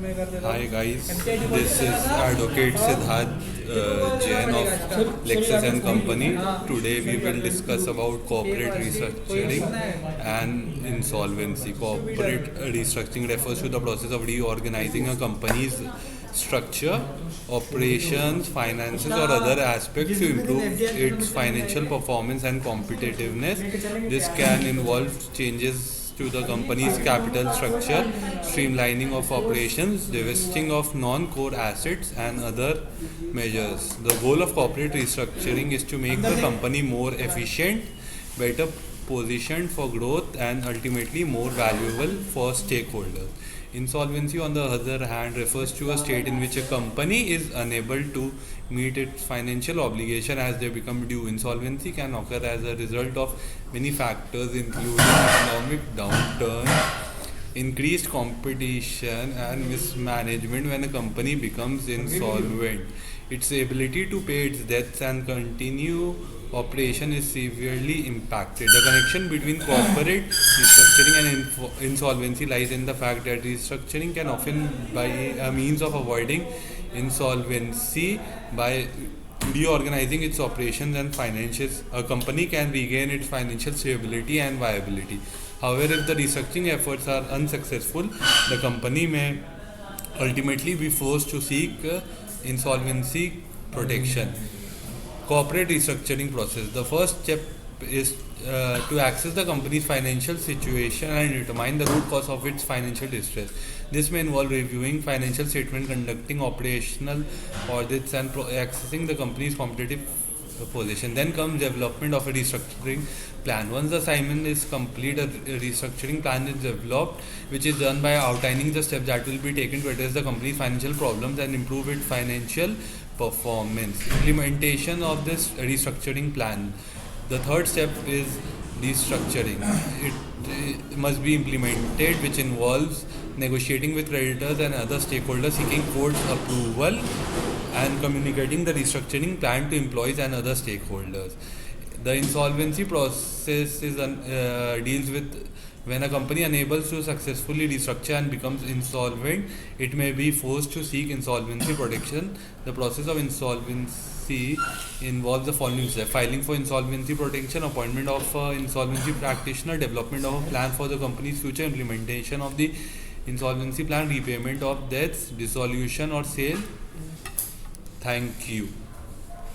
Hi guys, this is Advocate Siddharth Jain of Lexus and Company. Today we will discuss about corporate restructuring and insolvency. Corporate restructuring refers to the process of reorganizing a company's structure, operations, finances or other aspects to improve its financial performance and competitiveness. This can involve changes to the company's capital structure, streamlining of operations, divesting of non-core assets, and other measures. The goal of corporate restructuring is to make the company more efficient, better positioned for growth, and ultimately more valuable for stakeholders. Insolvency, on the other hand, refers to a state in which a company is unable to meet its financial obligation as they become due. Insolvency can occur as a result of many factors, including economic downturn, increased competition, and mismanagement. When a company becomes insolvent, its ability to pay its debts and continue operation is severely impacted. The connection between corporate restructuring and insolvency lies in the fact that restructuring can often be a means of avoiding insolvency. By reorganizing its operations and finances, a company can regain its financial stability and viability. However, if the restructuring efforts are unsuccessful, the company may ultimately be forced to seek insolvency protection. Corporate restructuring process. The first step is to assess the company's financial situation and determine the root cause of its financial distress. This may involve reviewing financial statement, conducting operational audits, and accessing the company's competitive position. Then comes development of a restructuring plan. Once the assignment is complete, a restructuring plan is developed, which is done by outlining the steps that will be taken to address the company's financial problems and improve its financial performance. Implementation of this restructuring plan. The third step is restructuring. It must be implemented, which involves negotiating with creditors and other stakeholders, seeking court approval, and communicating the restructuring plan to employees and other stakeholders. The insolvency process deals with when a company unable to successfully restructure and becomes insolvent, it may be forced to seek insolvency protection. The process of insolvency involves the following steps: filing for insolvency protection, appointment of insolvency practitioner, development of a plan for the company's future, implementation of the insolvency plan, repayment of debts, dissolution or sale. Thank you.